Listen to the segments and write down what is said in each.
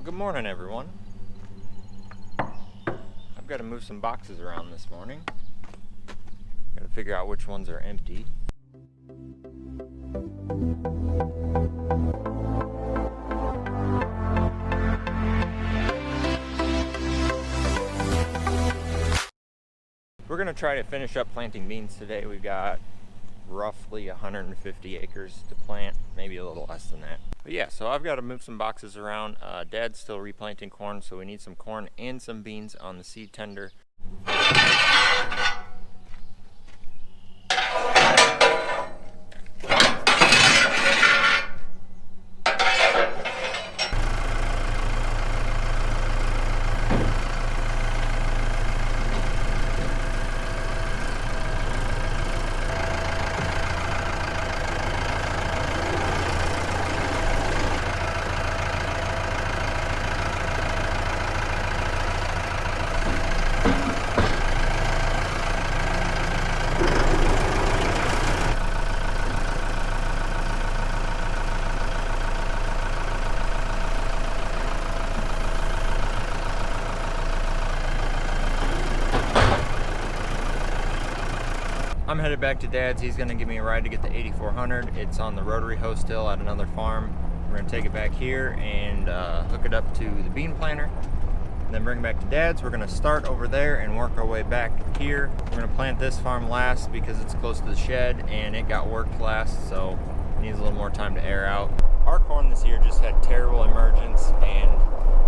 Good morning, everyone. I've got to move some boxes around this morning. Got to figure out which ones are empty. We're going to try to finish up planting beans today. We've got roughly 150 acres to plant, maybe a little less than that. But yeah, so I've got to move some boxes around. Dad's still replanting corn, so we need some corn and some beans on the seed tender. I'm headed back to Dad's. He's going to give me a ride to get the 8400. It's on the rotary hoe still at another farm. We're going to take it back here and hook it up to the bean planter, and then bring it back to Dad's. We're going to start over there and work our way back here. We're going to plant this farm last because it's close to the shed and it got worked last, so it needs a little more time to air out. Our corn this year just had terrible emergence, and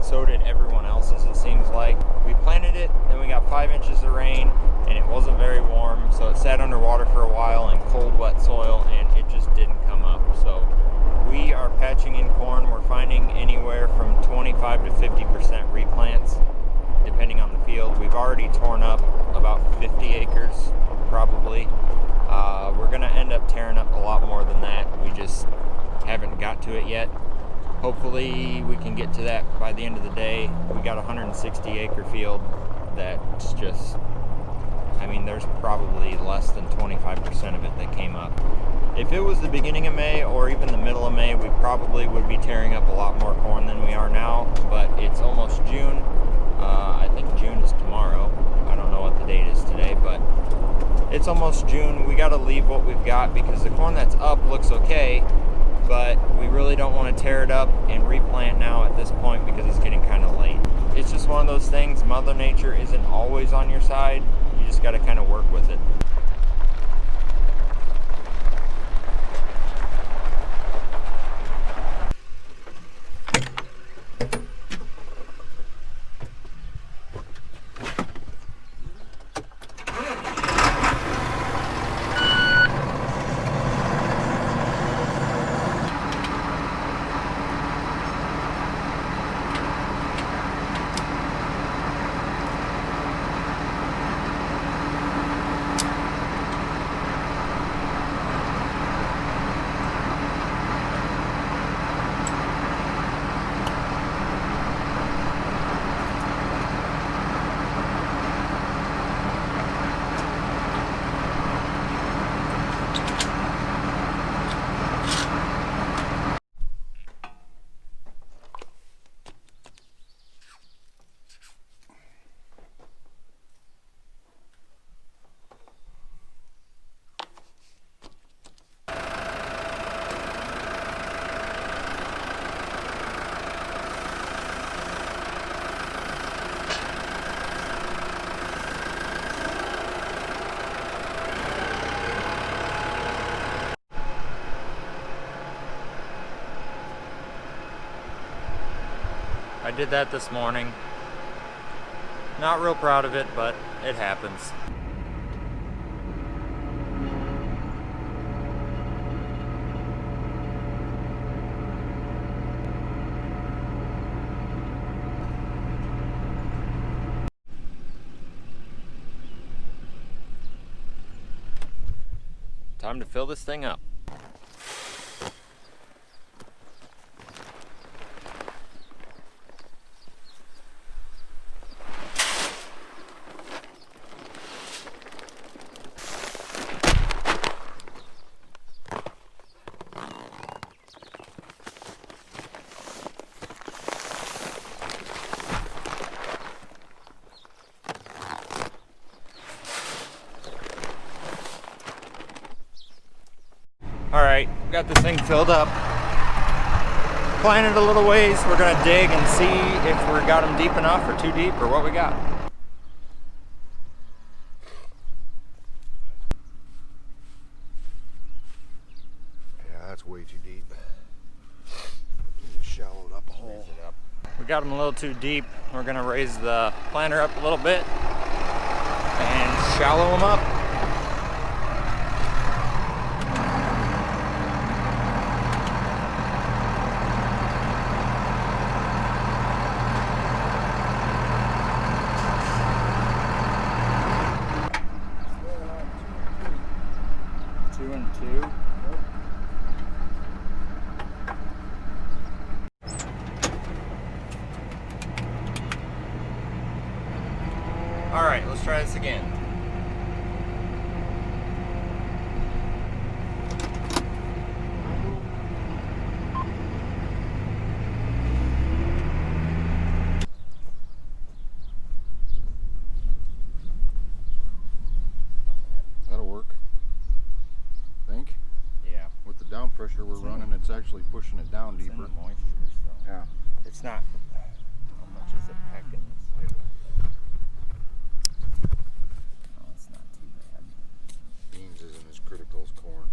so did everyone else's, it seems like. We planted it, then we got 5 inches of rain, and it wasn't very warm, so it sat underwater for a while in cold, wet soil, and it just didn't come up. So we are patching in corn. We're finding anywhere from 25 to 50% replants, depending on the field. We've already torn up about 50 acres, probably. We're going to end up tearing up a lot more than that. We just haven't got to it yet. Hopefully we can get to that by the end of the day. We got a 160 acre field that's just, I mean, there's probably less than 25% of it that came up. If it was the beginning of May or even the middle of May, we probably would be tearing up a lot more corn than we are now, but it's almost June. I think June is tomorrow. I don't know what the date is today, but it's almost June. We got to leave what we've got because the corn that's up looks okay, but we really don't want to tear it up and replant now at this point because it's getting kind of late. It's just one of those things. Mother Nature isn't always on your side. You just got to kind of work with it. I did that this morning. Not real proud of it, but it happens. Time to fill this thing up. Got this thing filled up. Planted a little ways. We're gonna dig and see if we got them deep enough or too deep or what we got. Yeah, that's way too deep. Just shallowed up a hole. We got them a little too deep. We're gonna raise the planter up a little bit and shallow them up. Two and two. All right, let's try this again. That'll work. Think? Yeah. With the down pressure we're running, it's actually pushing it down It's in deeper. the moisture, so. Yeah. It's not. How much is it packing this way? No, it's not too bad. Beans isn't as critical as corn.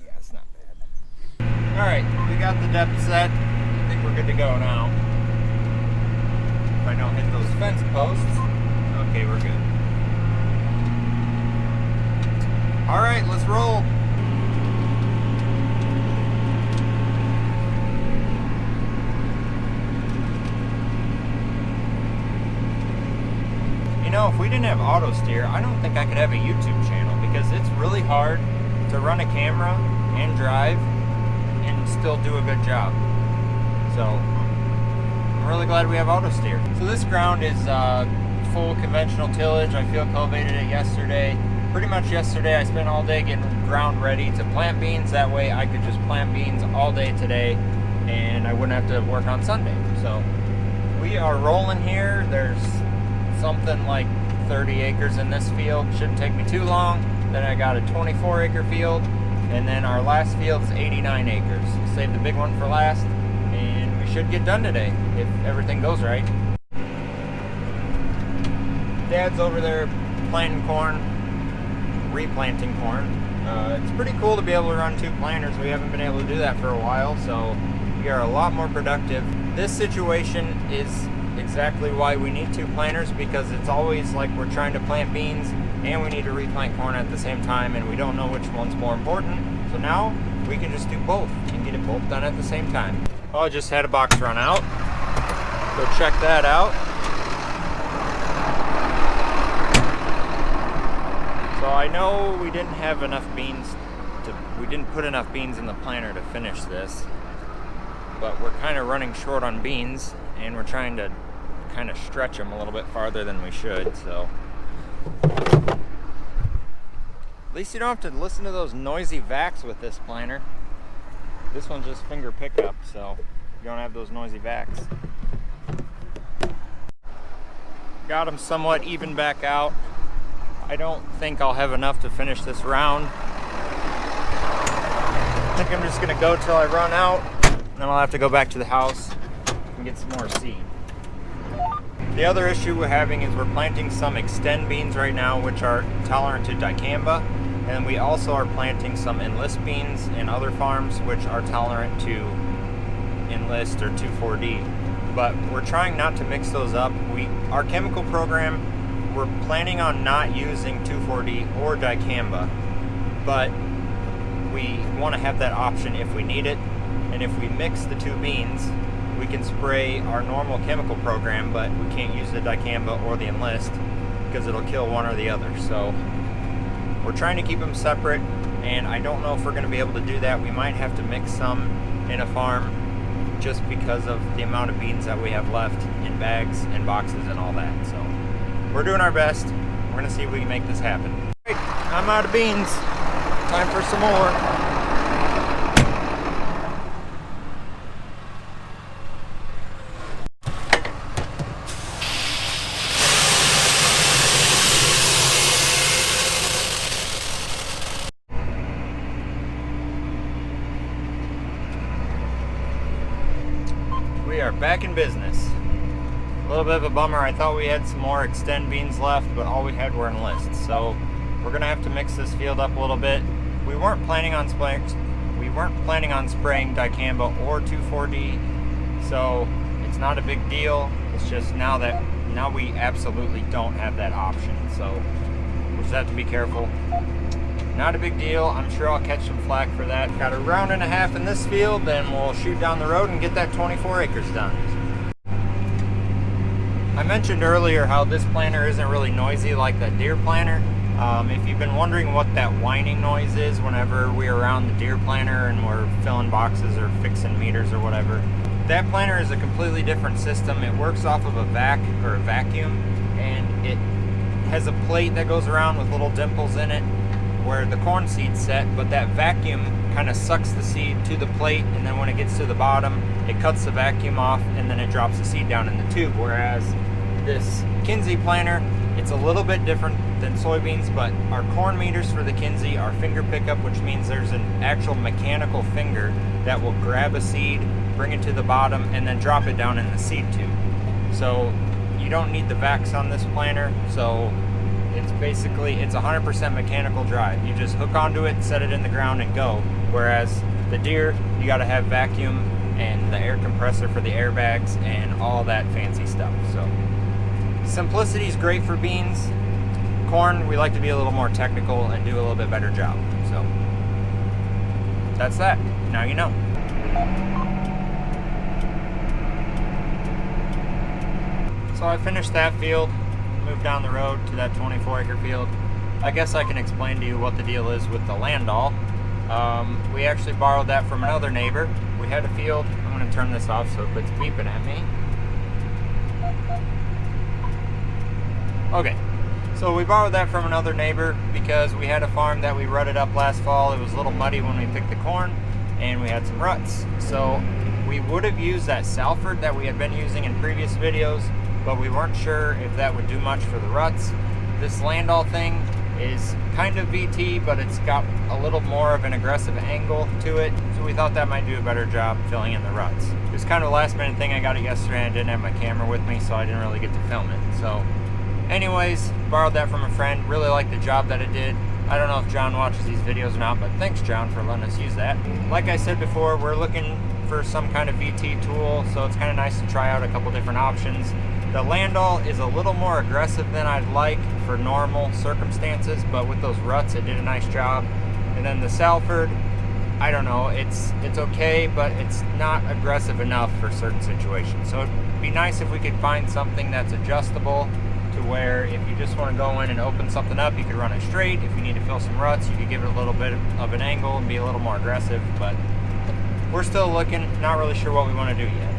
Yeah, it's not bad. All right, we got the depth set. I think we're good to go now. If I don't hit those fence posts, okay, we're good. All right, let's roll. You know, if we didn't have auto steer, I don't think I could have a YouTube channel because it's really hard to run a camera and drive and still do a good job. So I'm really glad we have auto steer. So this ground is full conventional tillage. I field cultivated it yesterday. Pretty much yesterday I spent all day getting ground ready to plant beans. That way I could just plant beans all day today and I wouldn't have to work on Sunday. So we are rolling here. There's something like 30 acres in this field. Shouldn't take me too long. Then I got a 24 acre field, and then our last field is 89 acres. We'll save the big one for last, and we should get done today if everything goes right. Dad's over there planting corn, replanting corn. It's pretty cool to be able to run two planters. We haven't been able to do that for a while, so we are a lot more productive. This situation is exactly why we need two planters, because it's always like we're trying to plant beans and we need to replant corn at the same time, and we don't know which one's more important. So now we can just do both and get it both done at the same time. Oh, I just had a box run out. Go check that out. So I know we didn't have enough beans we didn't put enough beans in the planter to finish this, but we're kind of running short on beans and we're trying to kind of stretch them a little bit farther than we should. So at least you don't have to listen to those noisy vacs with this planter. This one's just finger pickup, so you don't have those noisy vacs. Got them somewhat even back out. I don't think I'll have enough to finish this round. I think I'm just gonna go till I run out, then I'll have to go back to the house and get some more seed. The other issue we're having is we're planting some extend beans right now, which are tolerant to dicamba, and we also are planting some enlist beans in other farms, which are tolerant to enlist or 2,4-D. But we're trying not to mix those up. Our chemical program, we're planning on not using 2,4-D or dicamba, but we want to have that option if we need it. And if we mix the two beans, we can spray our normal chemical program, but we can't use the dicamba or the enlist because it'll kill one or the other. So we're trying to keep them separate, and I don't know if we're going to be able to do that. We might have to mix some in a farm just because of the amount of beans that we have left in bags and boxes and all that. So we're doing our best. We're going to see if we can make this happen. All right, I'm out of beans. Time for some more. We are back in business. A little bit of a bummer. I thought we had some more extend beans left, but all we had were enlist. So we're gonna have to mix this field up a little bit. We weren't planning on spraying dicamba or 2,4-D, so it's not a big deal. It's just now we absolutely don't have that option. So we'll just have to be careful. Not a big deal. I'm sure I'll catch some flack for that. Got a round and a half in this field, then we'll shoot down the road and get that 24 acres done. I mentioned earlier how this planter isn't really noisy like that deer planter. If you've been wondering what that whining noise is whenever we're around the deer planter and we're filling boxes or fixing meters or whatever, that planter is a completely different system. It works off of a vacuum, and it has a plate that goes around with little dimples in it where the corn seed's set, but that vacuum kind of sucks the seed to the plate, and then when it gets to the bottom, it cuts the vacuum off, and then it drops the seed down in the tube. Whereas this Kinsey planter, it's a little bit different than soybeans, but our corn meters for the Kinsey are finger pickup, which means there's an actual mechanical finger that will grab a seed, bring it to the bottom, and then drop it down in the seed tube. So you don't need the vacs on this planter, so it's 100% mechanical drive. You just hook onto it, set it in the ground, and go. Whereas the deer, you got to have vacuum and the air compressor for the airbags and all that fancy stuff. So simplicity is great for beans. Corn, we like to be a little more technical and do a little bit better job. So that's that. Now you know. So I finished that field, moved down the road to that 24-acre field. I guess I can explain to you what the deal is with the landall. We actually borrowed that from another neighbor. We had a field. I'm going to turn this off so it quits beeping at me. Okay, so we borrowed that from another neighbor because we had a farm that we rutted up last fall. It was a little muddy when we picked the corn, and we had some ruts. So we would have used that Salford that we had been using in previous videos, but we weren't sure if that would do much for the ruts. This landall thing is kind of VT, but it's got a little more of an aggressive angle to it, so we thought that might do a better job filling in the ruts. It was kind of a last minute thing. I got it yesterday and I didn't have my camera with me, so I didn't really get to film it. So anyways, borrowed that from a friend. Really liked the job that it did. I don't know if John watches these videos or not, but thanks, John, for letting us use that. Like I said before, we're looking for some kind of VT tool, so it's kind of nice to try out a couple different options. The landall is a little more aggressive than I'd like for normal circumstances, but with those ruts, it did a nice job. And then the Salford, I don't know, it's okay, but it's not aggressive enough for certain situations. So it'd be nice if we could find something that's adjustable to where if you just want to go in and open something up, you could run it straight. If you need to fill some ruts, you could give it a little bit of an angle and be a little more aggressive, but we're still looking, not really sure what we want to do yet.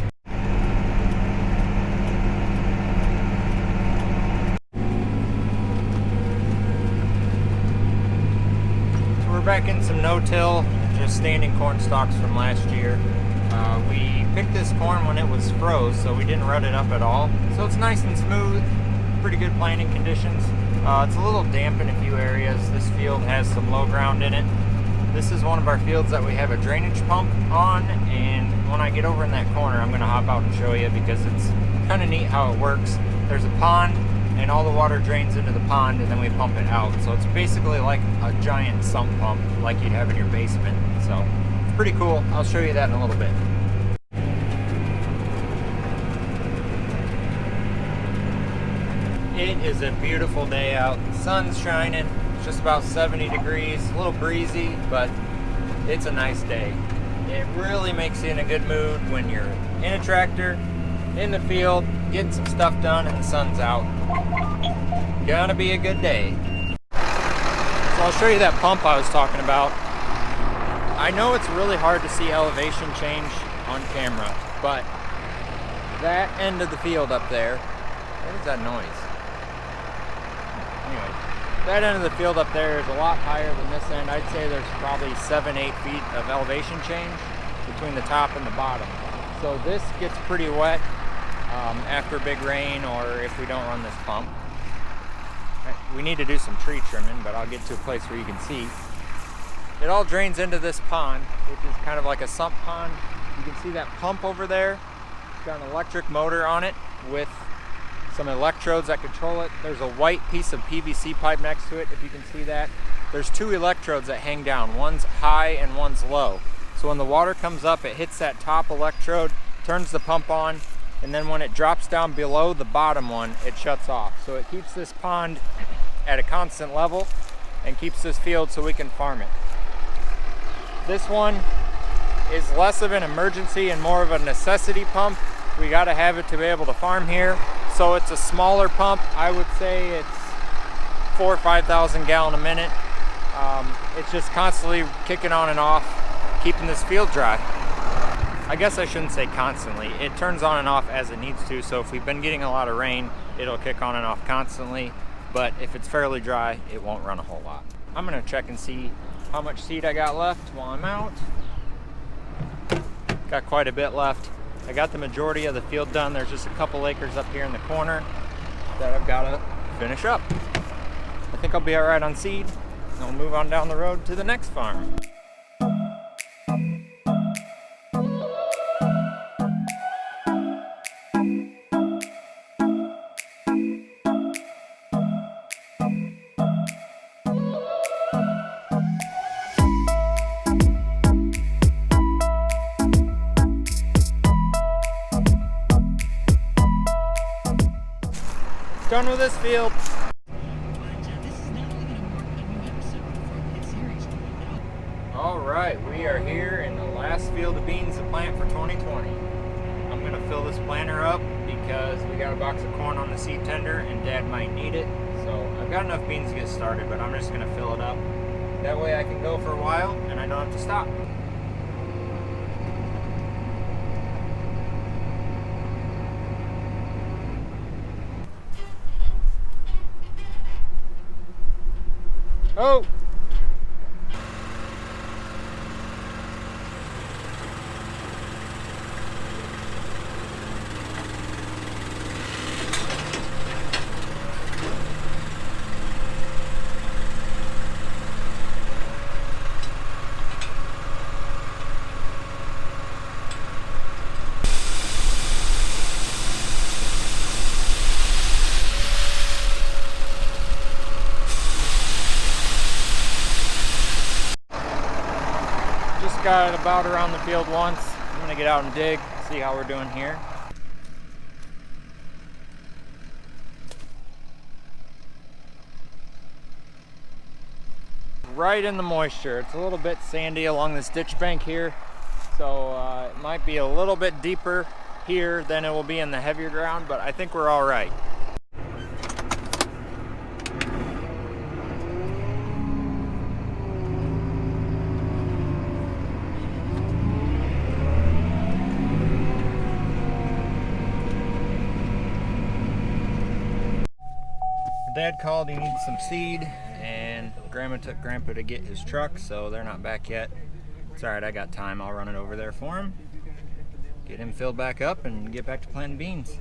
Back in some no-till, just standing corn stalks from last year. We picked this corn when it was froze, so we didn't rut it up at all. So it's nice and smooth, pretty good planting conditions. It's a little damp in a few areas. This field has some low ground in it. This is one of our fields that we have a drainage pump on, and when I get over in that corner, I'm going to hop out and show you because it's kind of neat how it works. There's a pond, and all the water drains into the pond, and then we pump it out. So it's basically like a giant sump pump like you'd have in your basement. So it's pretty cool. I'll show you that in a little bit. It is a beautiful day out. The sun's shining. It's just about 70 degrees, a little breezy, but it's a nice day. It really makes you in a good mood when you're in a tractor, in the field, getting some stuff done, and the sun's out. Gonna be a good day. So I'll show you that pump I was talking about. I know it's really hard to see elevation change on camera, but that end of the field up there, what is that noise? Anyway, that end of the field up there is a lot higher than this end. I'd say there's probably 7-8 feet of elevation change between the top and the bottom. So this gets pretty wet after big rain, or if we don't run this pump. We need to do some tree trimming, but I'll get to a place where you can see. It all drains into this pond, which is kind of like a sump pond. You can see that pump over there. It's got an electric motor on it with some electrodes that control it. There's a white piece of PVC pipe next to it, if you can see that. There's two electrodes that hang down. One's high and one's low. So when the water comes up, it hits that top electrode, turns the pump on, and then when it drops down below the bottom one, it shuts off. So it keeps this pond at a constant level and keeps this field so we can farm it. This one is less of an emergency and more of a necessity pump. We got to have it to be able to farm here. So it's a smaller pump. I would say it's 4,000 or 5,000 gallon a minute. It's just constantly kicking on and off, keeping this field dry. I guess I shouldn't say constantly. It turns on and off as it needs to. So if we've been getting a lot of rain, it'll kick on and off constantly. But if it's fairly dry, it won't run a whole lot. I'm gonna check and see how much seed I got left while I'm out. Got quite a bit left. I got the majority of the field done. There's just a couple acres up here in the corner that I've got to finish up. I think I'll be all right on seed. And we'll move on down the road to the next farm. Done with this field. All right, we are here in the last field of beans to plant for 2020. I'm gonna fill this planter up because we got a box of corn on the seed tender and Dad might need it. So I've got enough beans to get started, but I'm just gonna fill it up. That way I can go for a while and I don't have to stop. Oh! Got about around the field once. I'm gonna get out and dig, see how we're doing here. Right in the moisture. It's a little bit sandy along this ditch bank here, so it might be a little bit deeper here than it will be in the heavier ground, but I think we're all right. Dad called, he needs some seed, and Grandma took Grandpa to get his truck, so they're not back yet. It's alright, I got time. I'll run it over there for him, get him filled back up, and get back to planting beans.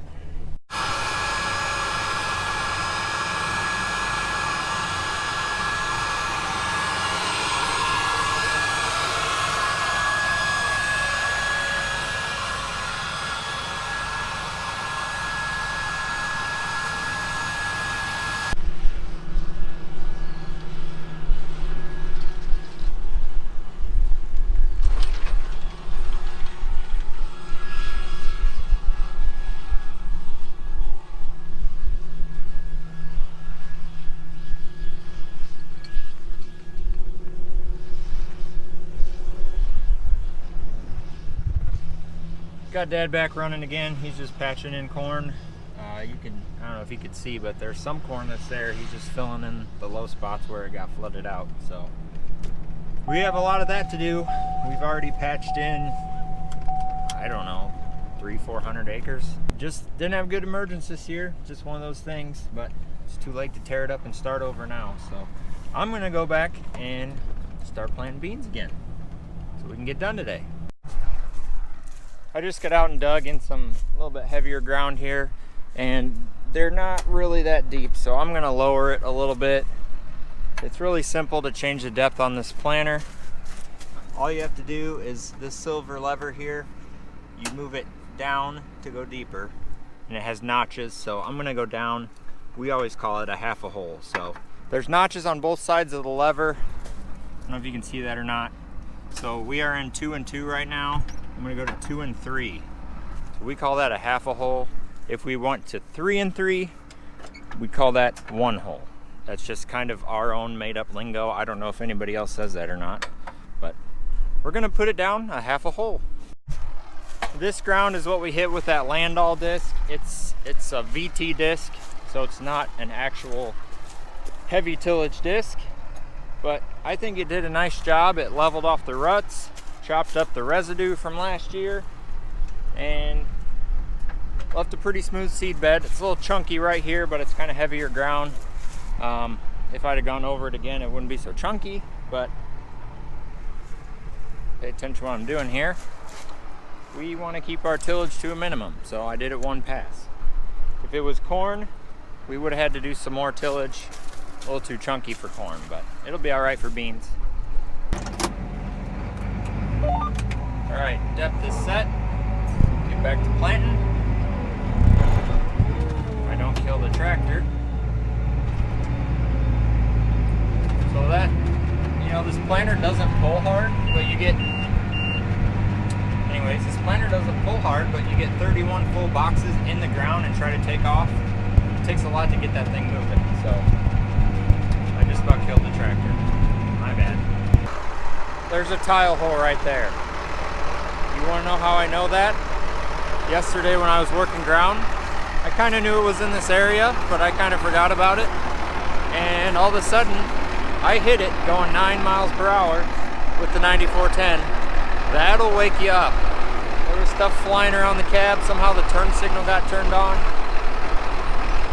Got Dad back running again. He's just patching in corn. I don't know if you could see, but there's some corn that's there. He's just filling in the low spots where it got flooded out. So we have a lot of that to do. We've already patched in, I don't know, 300-400 acres. Just didn't have good emergence this year. Just one of those things, but it's too late to tear it up and start over now. So I'm gonna go back and start planting beans again so we can get done today. I just got out and dug in some a little bit heavier ground here, and they're not really that deep, so I'm gonna lower it a little bit. It's really simple to change the depth on this planter. All you have to do is this silver lever here, you move it down to go deeper, and it has notches, so I'm gonna go down. We always call it a half a hole. So there's notches on both sides of the lever. I don't know if you can see that or not. So we are in 2 and 2 right now. I'm gonna go to 2 and 3. So we call that a half a hole. If we went to 3 and 3, we call that 1 hole. That's just kind of our own made up lingo. I don't know if anybody else says that or not, but we're gonna put it down a half a hole. This ground is what we hit with that Landall disc. It's a VT disc, so it's not an actual heavy tillage disc, but I think it did a nice job. It leveled off the ruts, chopped up the residue from last year, and left a pretty smooth seed bed. It's a little chunky right here, but it's kind of heavier ground. If I'd have gone over it again, it wouldn't be so chunky, but pay attention to what I'm doing here. We want to keep our tillage to a minimum, so I did it 1 pass. If it was corn, we would have had to do some more tillage. A little too chunky for corn, but it'll be all right for beans. All right, depth is set. Get back to planting. I don't kill the tractor. So that, this planter doesn't pull hard, but you get, anyways, this planter doesn't pull hard, but you get 31 full boxes in the ground and try to take off. It takes a lot to get that thing moving, so I just about killed the tractor. My bad. There's a tile hole right there. You want to know how I know that? Yesterday when I was working ground, I kind of knew it was in this area, but I kind of forgot about it. And all of a sudden, I hit it going 9 miles per hour with the 9410. That'll wake you up. There was stuff flying around the cab. Somehow the turn signal got turned on.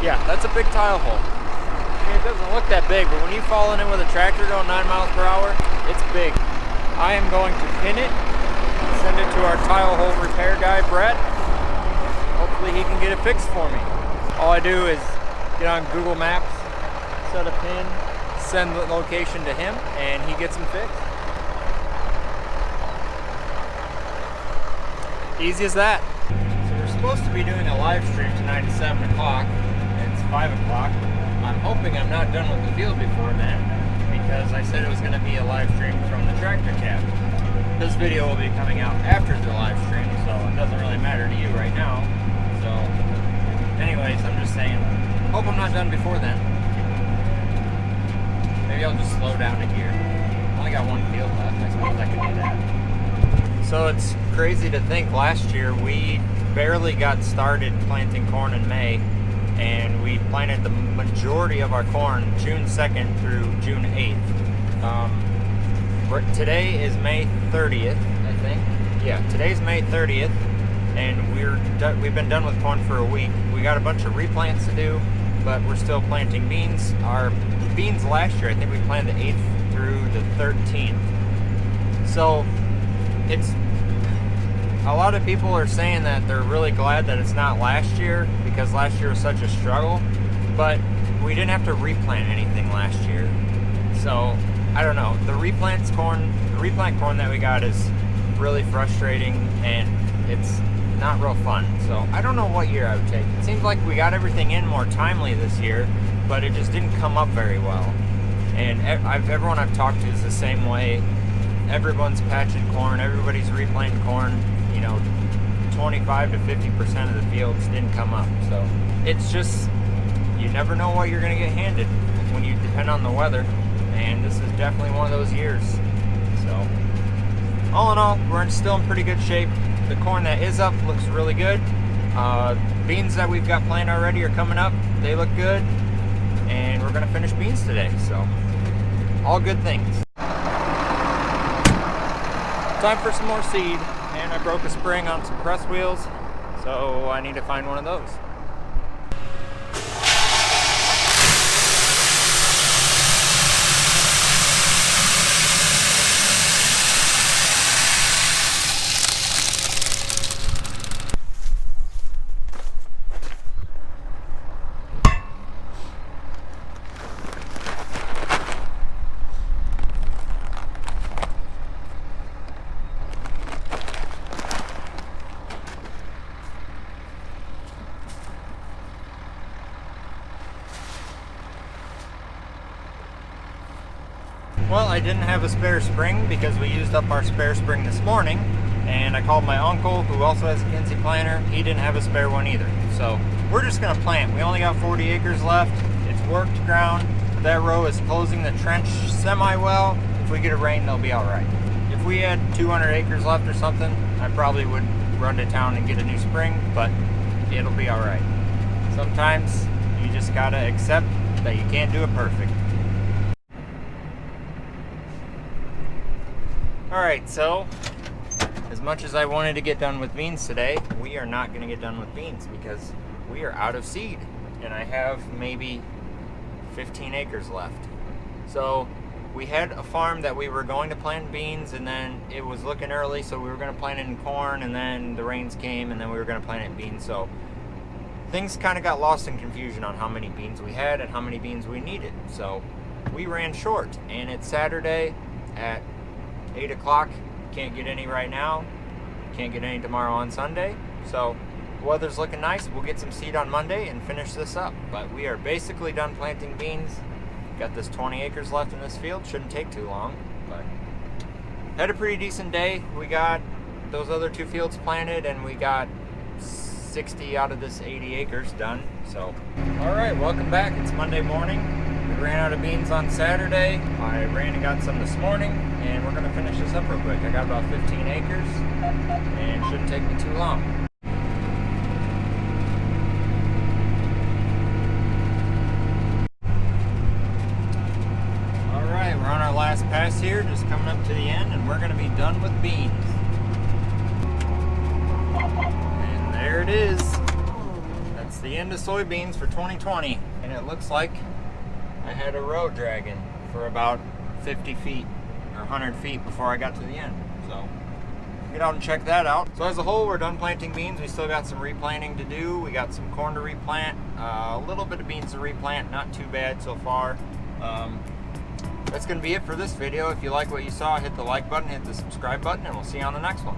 Yeah, that's a big tile hole. I mean, it doesn't look that big, but when you fall in it with a tractor going 9 miles per hour, it's big. I am going to pin it, send it to our tile hole repair guy, Brett. Hopefully he can get it fixed for me. All I do is get on Google Maps, set a pin, send the location to him, and he gets them fixed. Easy as that. So we're supposed to be doing a live stream tonight at 7 o'clock. It's 5 o'clock. I'm hoping I'm not done with the field before then, because I said it was going to be a live stream from the tractor cab. This video will be coming out after the live stream, so it doesn't really matter to you right now. So, anyways, I'm just saying, hope I'm not done before then. Maybe I'll just slow down to here. I only got 1 field left. I suppose I could do that. So it's crazy to think last year we barely got started planting corn in May, and we planted the majority of our corn June 2nd through June 8th. Today is May 30th, I think. Yeah, today's May 30th, and we've been done with corn for a week. We got a bunch of replants to do, but we're still planting beans. Our beans last year, I think we planted the 8th through the 13th. So it's, a lot of people are saying that they're really glad that it's not last year, because last year was such a struggle, but we didn't have to replant anything last year. So I don't know, the replant corn that we got is really frustrating, and it's not real fun. So I don't know what year I would take. It seems like we got everything in more timely this year, but it just didn't come up very well. And everyone I've talked to is the same way. Everyone's patching corn, everybody's replanting corn. 25 to 50% of the fields didn't come up. So it's just, you never know what you're going to get handed when you depend on the weather. And this is definitely one of those years. So all in all, we're still in pretty good shape. The corn that is up looks really good. Beans that we've got planted already are coming up. They look good. And we're going to finish beans today. So all good things. Time for some more seed. And I broke a spring on some press wheels, so I need to find one of those. Well, I didn't have a spare spring because we used up our spare spring this morning, and I called my uncle, who also has a Kinsey planter. He didn't have a spare one either. So we're just gonna plant. We only got 40 acres left. It's worked ground. That row is closing the trench semi-well. If we get a rain, they'll be all right. If we had 200 acres left or something, I probably would run to town and get a new spring, but it'll be all right. Sometimes you just gotta accept that you can't do it perfect. All right, so as much as I wanted to get done with beans today, we are not gonna get done with beans because we are out of seed, and I have maybe 15 acres left. So we had a farm that we were going to plant beans, and then it was looking early, so we were going to plant it in corn, and then the rains came, and then we were going to plant it in beans. So things kind of got lost in confusion on how many beans we had and how many beans we needed. So we ran short, and it's Saturday at 8 o'clock. Can't get any right now. Can't get any tomorrow on Sunday. So the weather's looking nice. We'll get some seed on Monday and finish this up. But we are basically done planting beans. Got this 20 acres left in this field. Shouldn't take too long, but had a pretty decent day. We got those other 2 fields planted, and we got 60 out of this 80 acres done. So, all right, welcome back. It's Monday morning. We ran out of beans on Saturday. I ran and got some this morning, and we're gonna finish this up real quick. I got about 15 acres, and it shouldn't take me too long. We're on our last pass here, just coming up to the end, and we're going to be done with beans. And there it is. That's the end of soybeans for 2020. And it looks like I had a row dragging for about 50 feet or 100 feet before I got to the end. So get out and check that out. So as a whole, we're done planting beans. We still got some replanting to do. We got some corn to replant, a little bit of beans to replant, not too bad so far. That's going to be it for this video. If you like what you saw, hit the like button, hit the subscribe button, and we'll see you on the next one.